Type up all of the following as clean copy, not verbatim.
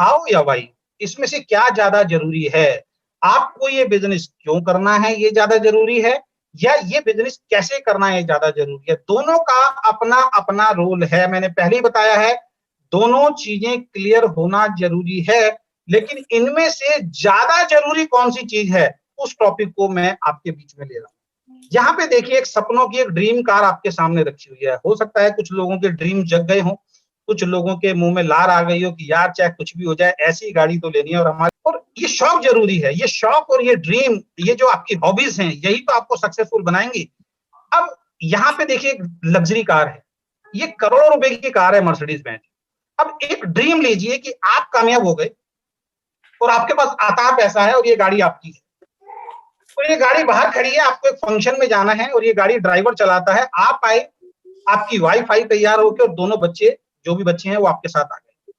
How या why, इसमें से क्या ज्यादा जरूरी है? आपको ये बिजनेस क्यों करना है ये ज्यादा जरूरी है, या ये बिजनेस कैसे करना है ज्यादा जरूरी है? दोनों का अपना अपना रोल है, मैंने पहले ही बताया है, दोनों चीजें क्लियर होना जरूरी है। लेकिन इनमें से ज्यादा जरूरी कौन सी चीज है, उस टॉपिक को मैं आपके बीच में ले रहा हूं। यहाँ पे देखिए, एक सपनों की एक ड्रीम कार आपके सामने रखी हुई है। हो सकता है कुछ लोगों के ड्रीम जग गए हों, कुछ लोगों के मुंह में लार आ गई हो कि यार चाहे कुछ भी हो जाए ऐसी गाड़ी तो लेनी है। और हमारे, और ये शौक जरूरी है, ये शौक और ये ड्रीम, ये जो आपकी हॉबीज हैं, यही तो आपको सक्सेसफुल बनाएंगी। अब यहाँ पे देखिए, एक लग्जरी कार है, ये करोड़ों रुपए की कार है, मर्सिडीज बेंज। अब एक ड्रीम लीजिए कि आप कामयाब हो गए और आपके पास आता पैसा है और ये गाड़ी आपकी है। तो ये गाड़ी बाहर खड़ी है, आपको एक फंक्शन में जाना है और ये गाड़ी ड्राइवर चलाता है। आप आए, आपकी वाइफ आई तैयार होकर, और दोनों बच्चे, जो भी बच्चे हैं वो आपके साथ आ गए।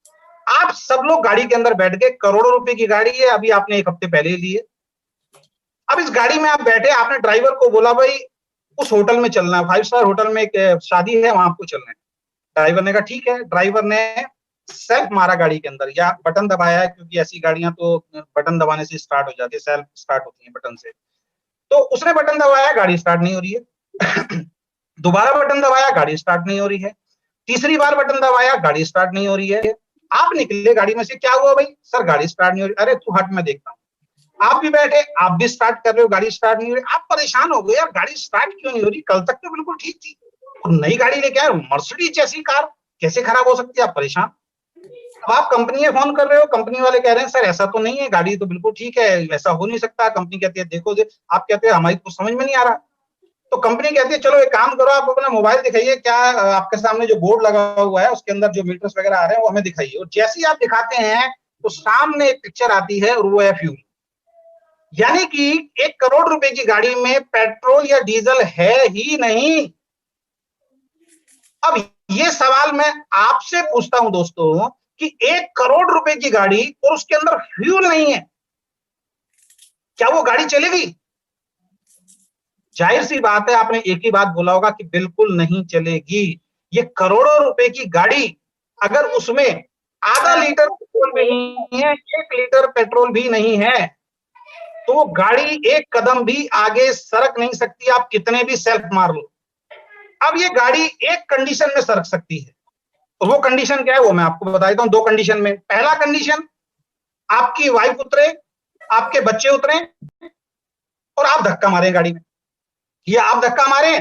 आप सब लोग गाड़ी के अंदर बैठ गए, करोड़ों रुपए की गाड़ी है, अभी आपने एक हफ्ते पहले ही ली है। अब इस गाड़ी में आप बैठे, आपने ड्राइवर को बोला भाई उस होटल में चलना है, 5 स्टार होटल में एक शादी है, वहां आपको चलना है। ड्राइवर ने कहा ठीक है। ड्राइवर ने सेल्फ मारा गाड़ी के अंदर, या बटन दबाया है, क्योंकि ऐसी गाड़ियां तो बटन दबाने से स्टार्ट हो जाती है, सेल्फ स्टार्ट होती है बटन से। तो उसने बटन दबाया, गाड़ी स्टार्ट नहीं हो रही है। दोबारा बटन दबाया, गाड़ी स्टार्ट नहीं हो रही है। तीसरी बार बटन दबाया, गाड़ी स्टार्ट नहीं हो रही है। आप निकले गाड़ी में से, क्या हुआ भाई? सर गाड़ी स्टार्ट नहीं हो रही। अरे तू हट, मैं देखता हूँ। आप भी बैठे, आप भी स्टार्ट कर रहे हो, गाड़ी स्टार्ट नहीं हो रही। आप परेशान हो गए, यार गाड़ी स्टार्ट क्यों नहीं हो रही? कल तक तो बिल्कुल ठीक थी, और नई गाड़ी लेके आए, मर्सिडीज जैसी कार कैसे खराब हो सकती है? आप परेशान। अब आप कंपनी में फोन कर रहे हो, कंपनी वाले कह रहे हैं सर ऐसा तो नहीं है, गाड़ी तो बिल्कुल ठीक है, ऐसा हो नहीं सकता। कंपनी कहती है देखो दे, आप कहते हैं हमारी कुछ समझ में नहीं आ रहा। तो कंपनी कहती है चलो एक काम करो, आप अपना मोबाइल दिखाइए, क्या आपके सामने जो बोर्ड लगा हुआ है उसके अंदर जो मीटर्स वगैरह आ रहे हैं वो हमें दिखाइए। और जैसे ही आप दिखाते हैं तो सामने एक पिक्चर आती है, और वो है फ्यूल। यानी कि 1 करोड़ रुपए की गाड़ी में पेट्रोल या डीजल है ही नहीं। अब ये सवाल मैं आपसे पूछता हूं दोस्तों, कि 1 करोड़ रुपए की गाड़ी और उसके अंदर फ्यूल नहीं है, क्या वो गाड़ी चलेगी? जाहिर सी बात है, आपने एक ही बात बोला होगा कि बिल्कुल नहीं चलेगी। ये करोड़ों रुपए की गाड़ी, अगर उसमें आधा लीटर पेट्रोल नहीं है, 1 लीटर पेट्रोल भी नहीं है, तो वो गाड़ी एक कदम भी आगे सरक नहीं सकती, आप कितने भी सेल्फ मार लो। अब ये गाड़ी एक कंडीशन में सरक सकती है, और वो कंडीशन क्या है वो मैं आपको बता देता हूं। 2 कंडीशन में, पहला कंडीशन, आपकी वाइफ उतरे, आपके बच्चे उतरे और आप धक्का मारे गाड़ी में, या आप धक्का मारे,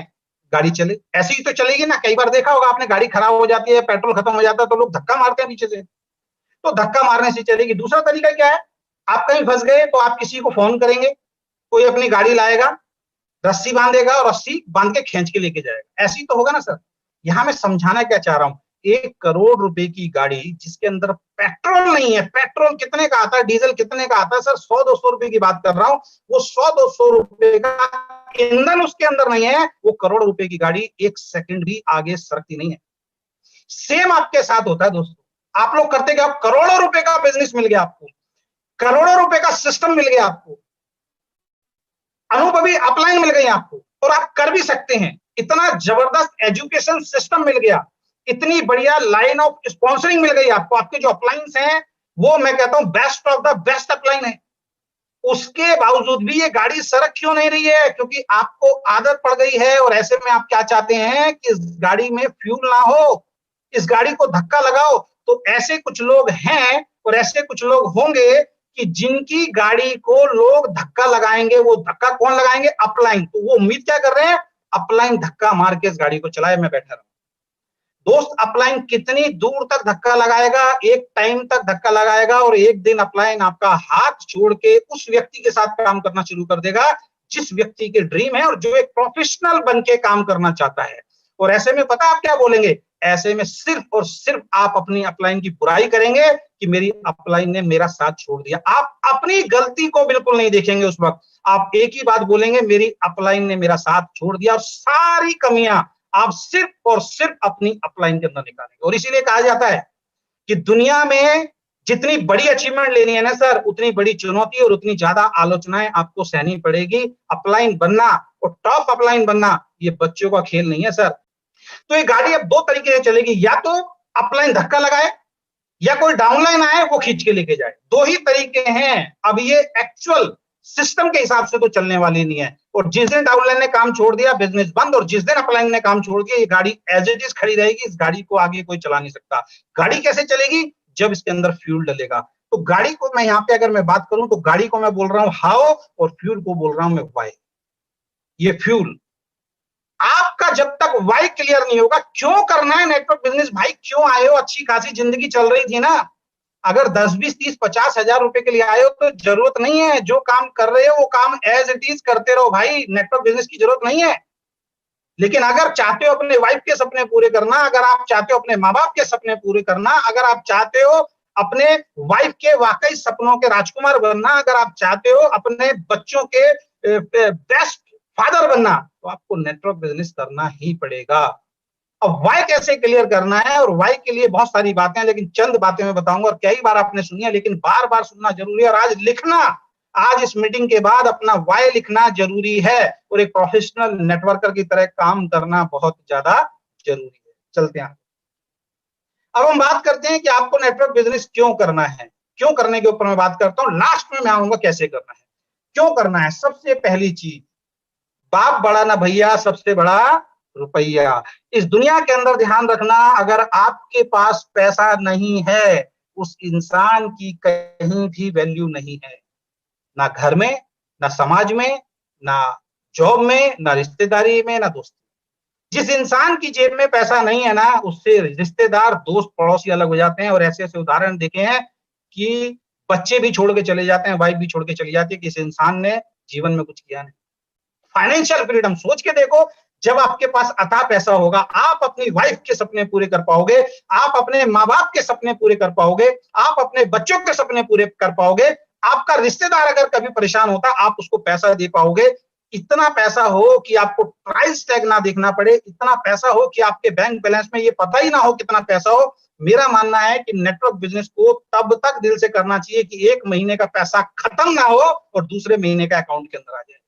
गाड़ी चले। ऐसी ही तो चलेगी ना। कई बार देखा होगा आपने, गाड़ी खराब हो जाती है, पेट्रोल खत्म हो जाता है, तो लोग धक्का मारते हैं पीछे से, तो धक्का मारने से चलेगी। दूसरा तरीका क्या है, आप कहीं फंस गए तो आप किसी को फोन करेंगे, कोई अपनी गाड़ी लाएगा, रस्सी बांधेगा और रस्सी बांध के खींच के लेके जाएगा। ऐसी तो होगा ना सर। यहां मैं समझाना क्या चाह रहा हूं, 1 करोड़ रुपए की गाड़ी जिसके अंदर पेट्रोल नहीं है, पेट्रोल कितने का आता है, डीजल कितने का आता है सर? 100-200 रुपए की बात कर रहा हूं। वो 100-200 रुपए का ईंधन उसके अंदर नहीं है, वो करोड़ रुपए की गाड़ी एक सेकंड भी आगे सरकती नहीं है। सेम आपके साथ होता है दोस्तों। आप लोग करते क्या, करोड़ों रुपए का बिजनेस मिल गया आपको, करोड़ों रुपए का सिस्टम मिल गया आपको, अनुभवी अपलाइन मिल गई आपको, और आप कर भी सकते हैं। इतना जबरदस्त एजुकेशन सिस्टम मिल गया, इतनी बढ़िया लाइन ऑफ स्पॉन्सरिंग मिल गई आपको, आपके जो अपलाइंस हैं वो मैं कहता हूं best of the best upline है। उसके बावजूद भी ये गाड़ी सरक क्यों नहीं रही है? क्योंकि आपको आदत पड़ गई है। और ऐसे में आप क्या चाहते हैं कि इस गाड़ी में फ्यूल ना हो, इस गाड़ी को धक्का लगाओ। तो ऐसे कुछ लोग हैं और ऐसे कुछ लोग होंगे कि जिनकी गाड़ी को लोग धक्का लगाएंगे। वो धक्का कौन लगाएंगे? अपलाइन। तो वो उम्मीद क्या कर रहे हैं, अपलाइन धक्का मार के इस गाड़ी को चलाए, मैं बैठा रहूं। दोस्त, अपलाइन कितनी दूर तक धक्का लगाएगा? एक टाइम तक धक्का लगाएगा, और एक दिन अपलाइन आपका हाथ छोड़ के उस व्यक्ति के साथ काम करना शुरू कर देगा जिस व्यक्ति के ड्रीम है और जो एक प्रोफेशनल बन के काम करना चाहता है। और ऐसे में पता आप क्या बोलेंगे? ऐसे में सिर्फ और सिर्फ आप अपनी अपलाइन की बुराई करेंगे कि मेरी अपलाइन ने मेरा साथ छोड़ दिया। आप अपनी गलती को बिल्कुल नहीं देखेंगे उस वक्त। आप एक ही बात बोलेंगे, मेरी अपलाइन ने मेरा साथ छोड़ दिया। और सारी कमियां आप सिर्फ और सिर्फ अपनी अपलाइन के अंदर निकालेंगे। और इसीलिए कहा जाता है कि दुनिया में जितनी बड़ी अचीवमेंट लेनी है ना सर, उतनी बड़ी चुनौती और उतनी ज्यादा आलोचनाएं आपको सहनी पड़ेगी। अपलाइन बनना और टॉप अपलाइन बनना ये बच्चों का खेल नहीं है सर। तो ये गाड़ी अब 2 तरीके से चलेगी, या तो अपलाइन धक्का लगाए, या कोई डाउनलाइन आए वो खींच के लेके जाए। दो ही तरीके हैं। अब ये एक्चुअल सिस्टम के हिसाब से तो चलने वाली नहीं है। और जिस दिन डाउनलाइन ने काम छोड़ दिया, बिजनेस बंद। और जिस दिन अपलाइन ने काम छोड़ दिया, ये गाड़ी एज इट इज खड़ी रहेगी। इस गाड़ी को आगे कोई चला नहीं सकता। गाड़ी कैसे चलेगी? जब इसके अंदर फ्यूल डलेगा। तो गाड़ी को मैं यहाँ पे अगर मैं बात करूं तो गाड़ी को मैं बोल रहा हूं हाउ, और फ्यूल को बोल रहा हूं मैं व्हाई। ये फ्यूल आपका जब तक वाई क्लियर नहीं होगा, क्यों करना है नेटवर्क बिजनेस भाई, क्यों आए हो? अच्छी खासी जिंदगी चल रही थी ना। अगर 10, 20, 30, 50 हजार रुपए के लिए आए हो तो जरूरत नहीं है। जो काम कर रहे हो वो काम एज इट इज करते रहो भाई। नेटवर्क बिजनेस की जरूरत नहीं है। लेकिन अगर चाहते हो अपने वाइफ के सपने पूरे करना, अगर आप चाहते हो अपने माँ बाप के सपने पूरे करना, अगर आप चाहते हो अपने वाइफ के वाकई सपनों के राजकुमार बनना, अगर आप चाहते हो अपने बच्चों के बेस्ट फादर बनना, तो आपको नेटवर्क बिजनेस करना ही पड़ेगा। अब वाई कैसे क्लियर करना है, और वाई के लिए बहुत सारी बातें हैं, लेकिन चंद बातें मैं बताऊंगा। और कई बार आपने सुनी है, लेकिन बार बार सुनना जरूरी है। और आज लिखना, आज इस मीटिंग के बाद अपना वाई लिखना जरूरी है। और एक प्रोफेशनल नेटवर्कर की तरह काम करना बहुत ज्यादा जरूरी है। चलते हैं। अब हम बात करते हैं कि आपको नेटवर्क बिजनेस क्यों करना है। क्यों करने के ऊपर मैं बात करता हूं, लास्ट में मैं आऊंगा कैसे करना है। क्यों करना है? सबसे पहली चीज, बाप बड़ा ना भैया, सबसे बड़ा रुपया। इस दुनिया के अंदर ध्यान रखना, अगर आपके पास पैसा नहीं है, उस इंसान की कहीं भी वैल्यू नहीं है। ना घर में, ना समाज में, ना जॉब में, ना रिश्तेदारी में, ना दोस्ती। जिस इंसान की जेब में पैसा नहीं है ना, उससे रिश्तेदार, दोस्त, पड़ोसी अलग हो जाते हैं। और ऐसे ऐसे उदाहरण देखे हैं कि बच्चे भी छोड़ के चले जाते हैं, वाइफ भी छोड़ के चली जाती है कि इस इंसान ने जीवन में कुछ किया नहीं। फाइनेंशियल फ्रीडम सोच के देखो, जब आपके पास अथाह पैसा होगा, आप अपनी वाइफ के सपने पूरे कर पाओगे, आप अपने माँ बाप के सपने पूरे कर पाओगे, आप अपने बच्चों के सपने पूरे कर पाओगे। आपका रिश्तेदार अगर कभी परेशान होता, आप उसको पैसा दे पाओगे। इतना पैसा हो कि आपको प्राइस टैग ना देखना पड़े, इतना पैसा हो कि आपके बैंक बैलेंस में ये पता ही ना हो कितना पैसा हो। मेरा मानना है कि नेटवर्क बिजनेस को तब तक दिल से करना चाहिए कि एक महीने का पैसा खत्म ना हो और दूसरे महीने का अकाउंट के अंदर आ जाए।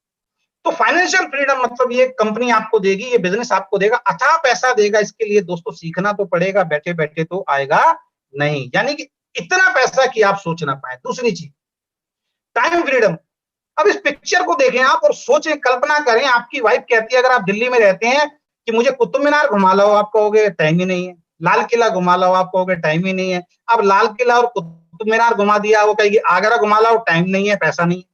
तो फाइनेंशियल फ्रीडम मतलब ये कंपनी आपको देगी, ये बिजनेस आपको देगा, अथाह पैसा देगा। इसके लिए दोस्तों सीखना तो पड़ेगा, बैठे बैठे तो आएगा नहीं। यानी कि इतना पैसा कि आप सोच ना पाए। दूसरी चीज, टाइम फ्रीडम। अब इस पिक्चर को देखें आप और सोचें, कल्पना करें, आपकी वाइफ कहती है, अगर आप दिल्ली में रहते हैं, कि मुझे कुतुब मीनार घुमा लो, आप कहोगे टाइम ही नहीं है। लाल किला घुमा लो, आप कहोगे टाइम ही नहीं है। अब लाल किला और कुतुब मीनार घुमा दिया, वो कहेगी आगरा घुमा लो, टाइम नहीं है, पैसा नहीं है।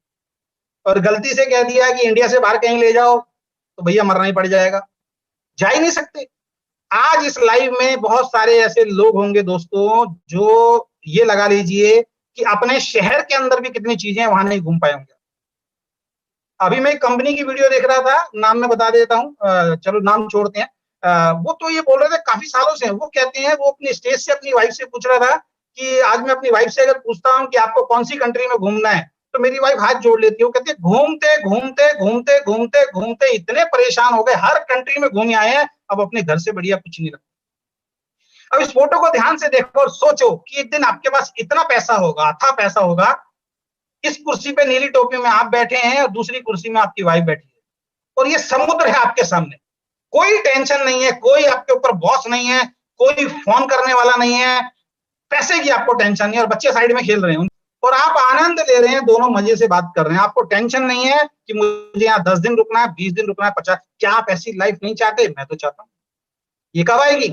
और गलती से कह दिया कि इंडिया से बाहर कहीं ले जाओ, तो भैया मरना ही पड़ जाएगा, जा ही नहीं सकते। आज इस लाइव में बहुत सारे ऐसे लोग होंगे दोस्तों, जो ये लगा लीजिए कि अपने शहर के अंदर भी कितनी चीजें वहां नहीं घूम पाए होंगे। अभी मैं एक कंपनी की वीडियो देख रहा था, नाम मैं बता देता हूँ, चलो नाम छोड़ते हैं। वो तो ये बोल रहे थे काफी सालों से, वो कहते हैं, वो अपनी स्टेज से अपनी वाइफ से पूछ रहा था कि आज मैं अपनी वाइफ से अगर पूछता हूँ कि आपको कौन सी कंट्री में घूमना है, तो मेरी वाइफ हाथ जोड़ लेती है। वो कहती है घूमते घूमते घूमते घूमते घूमते इतने परेशान हो गए, हर कंट्री में घूम आए हैं, अब अपने घर से बढ़िया कुछ नहीं लगता। अब इस फोटो को ध्यान से देखो और सोचो कि एक दिन आपके पास इतना पैसा होगा, अथाह पैसा होगा, इस कुर्सी पे नीली टोपी में आप बैठे हैं और दूसरी कुर्सी में आपकी वाइफ बैठी है, और ये समुद्र है आपके सामने। कोई टेंशन नहीं है, कोई आपके ऊपर बॉस नहीं है, कोई फोन करने वाला नहीं है, पैसे की आपको टेंशन नहीं है, और बच्चे साइड में खेल रहे हैं और आप आनंद ले रहे हैं, दोनों मजे से बात कर रहे हैं। आपको टेंशन नहीं है कि मुझे यहाँ 10 दिन रुकना है, 20 दिन रुकना है, 50। क्या आप ऐसी लाइफ नहीं चाहते? मैं तो चाहता हूँ। ये कब आएगी?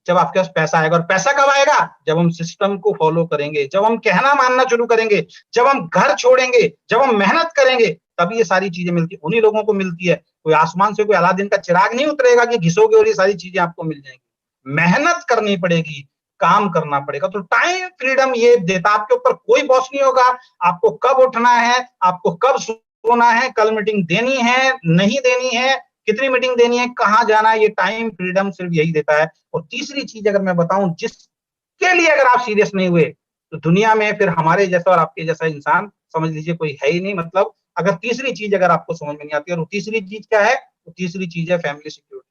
जब आपके पास पैसा आएगा। और पैसा कब आएगा? जब हम सिस्टम को फॉलो करेंगे, जब हम कहना मानना शुरू करेंगे, जब हम घर छोड़ेंगे, जब हम मेहनत करेंगे, तब ये सारी चीजें मिलती है। उन्हीं लोगों को मिलती है। कोई आसमान से कोई अलादीन का चिराग नहीं उतरेगा कि घिसोगे और ये सारी चीजें आपको मिल जाएंगी। मेहनत करनी पड़ेगी, काम करना पड़ेगा। तो टाइम फ्रीडम ये देता, आपके ऊपर कोई बॉस नहीं होगा। आपको कब उठना है, आपको कब सोना है, कल मीटिंग देनी है, नहीं देनी है, कितनी मीटिंग देनी है, कहाँ जाना है, ये टाइम फ्रीडम सिर्फ यही देता है। और तीसरी चीज अगर मैं बताऊं, जिसके लिए अगर आप सीरियस नहीं हुए, तो दुनिया में फिर हमारे जैसा और आपके जैसा इंसान समझ लीजिए कोई है ही नहीं। मतलब अगर तीसरी चीज अगर आपको समझ में नहीं आती, और वो तीसरी चीज क्या है? वो तीसरी चीज है फैमिली सिक्योरिटी।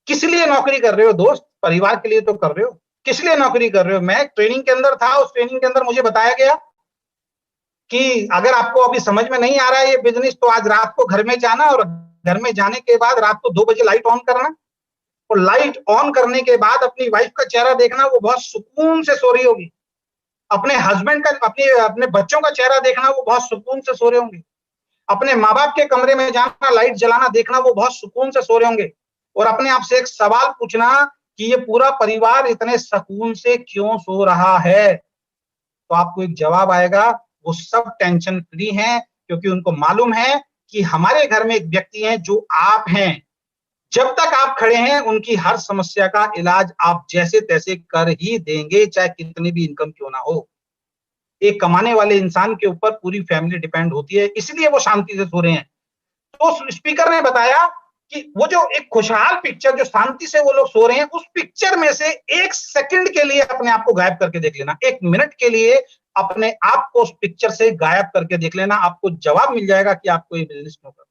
किस लिए नौकरी कर रहे हो दोस्त? परिवार के लिए तो कर रहे हो। किस लिए नौकरी कर रहे हो? मैं ट्रेनिंग के अंदर था, उस ट्रेनिंग के अंदर मुझे बताया गया कि अगर आपको अभी समझ में नहीं आ रहा है ये बिजनेस, तो आज रात को घर में जाना और घर में जाने के बाद रात को 2 बजे लाइट ऑन करना। और लाइट ऑन करने के बाद अपनी वाइफ का चेहरा देखना, वो बहुत सुकून से सो रही होगी। अपने हस्बैंड का, अपने बच्चों का चेहरा देखना, वो बहुत सुकून से सो रहे होंगे। अपने माँ बाप के कमरे में जाना, लाइट जलाना देखना, वो बहुत सुकून से सो रहे होंगे। और अपने आप से एक सवाल पूछना कि ये पूरा परिवार इतने सुकून से क्यों सो रहा है? तो आपको एक जवाब आएगा, वो सब टेंशन फ्री हैं, क्योंकि उनको मालूम है कि हमारे घर में एक व्यक्ति हैं जो आप हैं। जब तक आप खड़े हैं, उनकी हर समस्या का इलाज आप जैसे तैसे कर ही देंगे, चाहे कितनी भी इनकम क्यों ना हो। एक कमाने वाले इंसान के ऊपर पूरी फैमिली डिपेंड होती है, इसलिए वो शांति से सो रहे हैं। तो उस स्पीकर ने बताया कि वो जो एक खुशहाल पिक्चर, जो शांति से वो लोग सो रहे हैं, उस पिक्चर में से 1 सेकंड के लिए अपने आप को गायब करके देख लेना। 1 मिनट के लिए अपने आप को उस पिक्चर से गायब करके देख लेना, आपको जवाब मिल जाएगा कि आपको ये बिज़नेस क्यों करना है।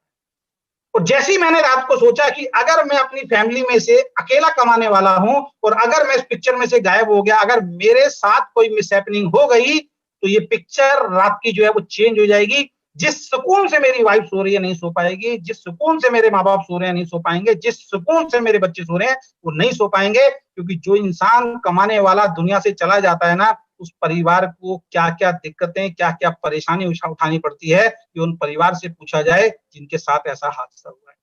और जैसे ही मैंने रात को सोचा कि अगर मैं अपनी फैमिली में से अकेला कमाने वाला हूं और अगर मैं इस पिक्चर में से गायब हो गया, अगर मेरे साथ कोई मिसहैपनिंग हो गई, तो ये पिक्चर रात की जो है वो चेंज हो जाएगी। जिस सुकून से मेरी वाइफ सो रही है नहीं सो पाएगी, जिस सुकून से मेरे माँ-बाप सो रहे हैं नहीं सो पाएंगे, जिस सुकून से मेरे बच्चे सो रहे हैं वो नहीं सो पाएंगे, क्योंकि जो इंसान कमाने वाला दुनिया से चला जाता है ना, उस परिवार को क्या-क्या दिक्कतें, क्या-क्या परेशानी उठानी पड़ती है, ये उन परिवार से पूछा जाए जिनके साथ ऐसा हादसा हुआ है।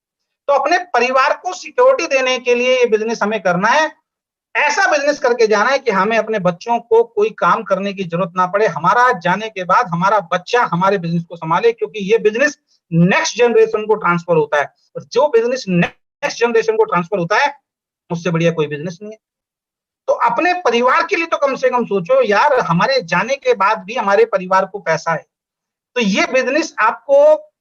तो अपने परिवार को सिक्योरिटी देने के लिए ये बिज़नेस हमें करना है। ऐसा बिज़नेस करके जाना है कि हमें अपने बच्चों को कोई काम करने की ज़रूरत ना पड़े। हमारा जाने के बाद हमारा बच्चा हमारे बिज़नेस को सँभाले, क्योंकि ये बिज़नेस नेक्स्ट जनरेशन को ट्रांसफ़र होता है। और जो बिज़नेस नेक्स्ट जनरेशन को ट्रांसफ़र होता है, उससे बढ़िया कोई बिज़नेस नहीं है। तो अपने परिवार के लिए तो कम से कम सोचो यार, हमारे जाने के बाद भी हमारे परिवार को पैसा है। तो ये बिज़नेस आपको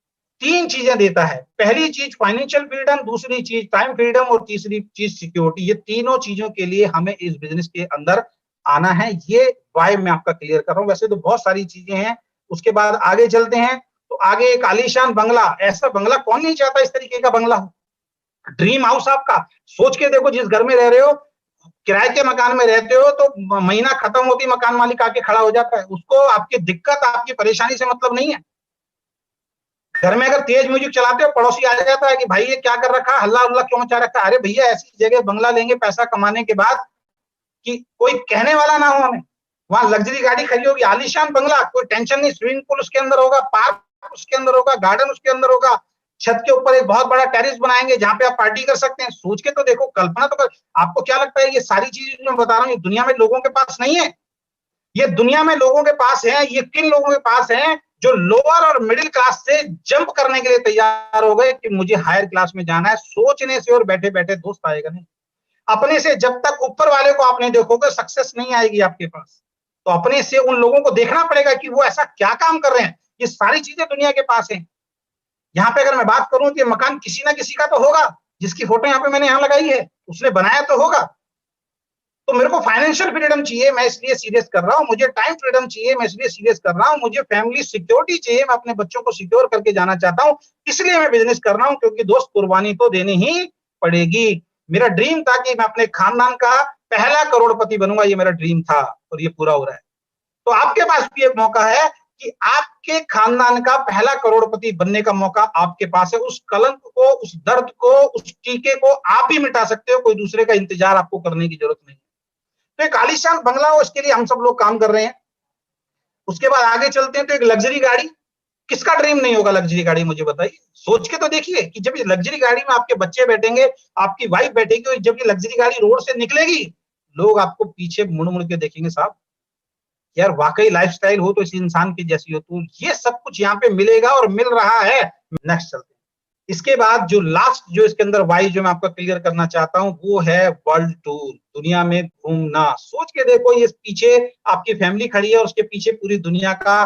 3 चीज़ें देता है। पहली चीज़ फाइनेंशियल फ्रीडम, दूसरी चीज़ टाइम फ्रीडम और तीसरी चीज़ सिक्योरिटी। ये तीनों चीज़ों के लिए हमें इस बिज़नेस के अंदर आना है। ये व्हाय मैं आपका क्लियर कर रहा हूँ। वैसे तो बहुत सारी चीज़ें हैं। उसके बाद आगे चलते हैं, तो आगे एक आलीशान बंगला, ऐसा बंगला कौन नहीं चाहता इस तरीके का बंगला हो? ड्रीम हाउस आपका, सोच के देखो जिस घर में रह रहे हो, किराए के मकान में रहते हो तो महीना खत्म होती मकान मालिक आके खड़ा हो जाता है। उसको आपकी दिक्कत, आपकी परेशानी से मतलब नहीं है। घर में अगर तेज म्यूजिक चलाते हो, पड़ोसी आ जाता है कि भाई ये क्या कर रखा है, हल्ला उल्ला क्यों मचा रखा है। अरे भैया, ऐसी जगह बंगला लेंगे पैसा कमाने के बाद कि कोई कहने वाला ना हो हमें। वहां लग्जरी गाड़ी खड़ी होगी, आलीशान बंगला, कोई टेंशन नहीं। स्विमिंग पूल उसके अंदर होगा, पार्क उसके अंदर होगा, गार्डन उसके अंदर होगा, छत के ऊपर एक बहुत बड़ा टेरेस बनाएंगे जहां पे आप पार्टी कर सकते हैं। सोच के तो देखो, कल्पना तो कर। आपको क्या लगता है ये सारी चीजें जो मैं बता रहा हूँ, ये दुनिया में लोगों के पास नहीं है? ये दुनिया में लोगों के पास है। ये किन लोगों के पास है? जो लोअर और मिडिल क्लास से जंप करने के लिए तैयार हो गए कि मुझे हायर क्लास में जाना है। सोचने से और बैठे बैठे दोस्त आएगा नहीं। अपने से जब तक ऊपर वाले को आप नहीं देखोगे, सक्सेस नहीं आएगी आपके पास। तो अपने से उन लोगों को देखना पड़ेगा कि वो ऐसा क्या काम कर रहे हैं। ये सारी चीजें दुनिया के पास है। यहाँ पे अगर मैं बात करूं कि मकान किसी ना किसी का तो होगा, जिसकी फोटो यहाँ पे मैंने यहाँ लगाई है, उसने बनाया तो होगा। तो मेरे को फाइनेंशियल फ्रीडम चाहिए, मैं इसलिए सीरियस कर रहा हूँ। मुझे टाइम फ्रीडम चाहिए, मैं इसलिए सीरियस कर रहा हूँ। मुझे फैमिली सिक्योरिटी चाहिए, मैं अपने बच्चों को सिक्योर करके जाना चाहता हूँ, इसलिए मैं बिजनेस कर रहा हूँ। क्योंकि दोस्त, कुर्बानी तो देनी ही पड़ेगी। मेरा ड्रीम था कि मैं अपने खानदान का पहला करोड़पति बनूंगा, ये मेरा ड्रीम था और ये पूरा हो रहा है। तो आपके पास भी एक मौका है कि आपके खानदान का पहला करोड़पति बनने का मौका आपके पास है। उस कलंक को, उस दर्द को, उस टीके को आप ही मिटा सकते हो। कोई दूसरे का इंतजार आपको करने की जरूरत नहीं। तो एक आलीशान बंगला हो, इसके लिए हम सब लोग काम कर रहे हैं। उसके बाद आगे चलते हैं, तो एक लग्जरी गाड़ी। किसका ड्रीम नहीं होगा लग्जरी गाड़ी, मुझे बताइए। सोच के तो देखिए कि जब ये लग्जरी गाड़ी में आपके बच्चे बैठेंगे, आपकी वाइफ बैठेगी, और जब ये लग्जरी गाड़ी रोड से निकलेगी, लोग आपको पीछे मुड़ मुड़ के देखेंगे, साहब यार वाकई लाइफस्टाइल हो तो इस इंसान की जैसी हो। तो ये सब कुछ यहाँ पे मिलेगा और मिल रहा है। नेक्स्ट चलते हैं। इसके बाद जो लास्ट, जो इसके अंदर वाई जो मैं आपका क्लियर करना चाहता हूँ, वो है वर्ल्ड टूर, दुनिया में घूमना। सोच के देखो, ये पीछे आपकी फैमिली खड़ी है और उसके पीछे पूरी दुनिया का,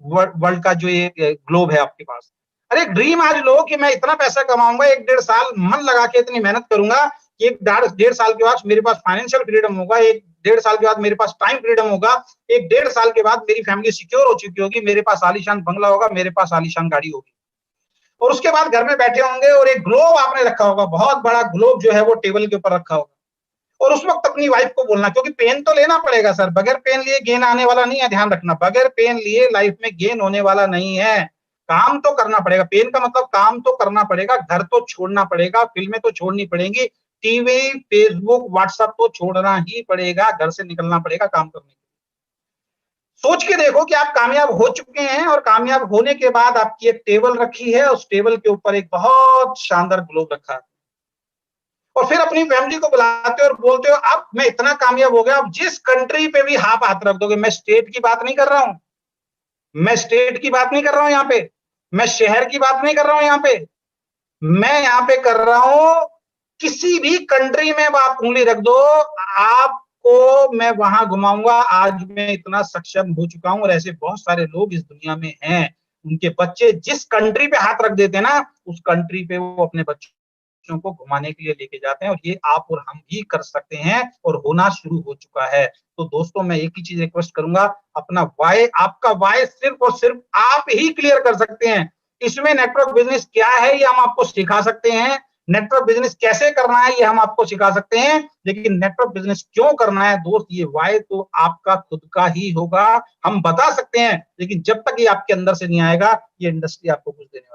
वर्ल्ड का जो ये ग्लोब है आपके पास। अरे ड्रीम आज लो कि मैं इतना पैसा कमाऊंगा, 1-1.5 साल मन लगा के इतनी मेहनत करूंगा कि 1-1.5 साल के बाद मेरे पास फाइनेंशियल फ्रीडम होगा, 1-1.5 साल के बाद मेरे पास टाइम फ्रीडम होगा, 1-1.5 साल के बाद मेरी फैमिली सिक्योर हो चुकी होगी, मेरे पास आलीशान बंगला होगा, मेरे पास आलीशान गाड़ी होगी। और उसके बाद घर में बैठे होंगे और एक ग्लोब आपने रखा होगा, बहुत बड़ा ग्लोब जो है वो टेबल के ऊपर रखा होगा। और उस वक्त अपनी वाइफ को बोलना, क्योंकि पेन तो लेना पड़ेगा सर, बगैर पेन लिए गेन आने वाला नहीं है, ध्यान रखना। बगैर पेन लिए लाइफ में गेन होने वाला नहीं है। काम तो करना पड़ेगा। पेन का मतलब काम तो करना पड़ेगा, घर तो छोड़ना पड़ेगा, फिल्में तो छोड़नी पड़ेंगी, टीवी, फेसबुक, व्हाट्सएप तो छोड़ना ही पड़ेगा, घर से निकलना पड़ेगा काम करने के लिए। सोच के देखो कि आप कामयाब हो चुके हैं और कामयाब होने के बाद आपकी एक टेबल रखी है, उस टेबल के ऊपर एक बहुत शानदार ग्लोब रखा है। और फिर अपनी फैमिली को बुलाते हो और बोलते हो अब मैं इतना कामयाब हो गया, अब जिस कंट्री पे भी आप हाथ रख दोगे, मैं स्टेट की बात नहीं कर रहा हूं, मैं स्टेट की बात नहीं कर रहा हूं यहाँ पे, मैं शहर की बात नहीं कर रहा हूं यहाँ पे, मैं यहाँ पे कर रहा हूं किसी भी कंट्री में आप उंगली रख दो, आपको मैं वहां घुमाऊंगा। आज मैं इतना सक्षम हो चुका हूं और ऐसे बहुत सारे लोग इस दुनिया में हैं, उनके बच्चे जिस कंट्री पे हाथ रख देते हैं ना, उस कंट्री पे वो अपने बच्चों को घुमाने के लिए लेके जाते हैं, और ये आप और हम भी कर सकते हैं और होना शुरू हो चुका है। तो दोस्तों मैं एक ही चीज रिक्वेस्ट करूंगा, अपना वाई, आपका वाई सिर्फ और सिर्फ आप ही क्लियर कर सकते हैं। इसमें नेटवर्क बिजनेस क्या है ये हम आपको सिखा सकते हैं, नेटवर्क बिजनेस कैसे करना है ये हम आपको सिखा सकते हैं, लेकिन नेटवर्क बिजनेस क्यों करना है दोस्त, ये वाई तो आपका खुद का ही होगा। हम बता सकते हैं, लेकिन जब तक ये आपके अंदर से नहीं आएगा, ये इंडस्ट्री आपको कुछ देने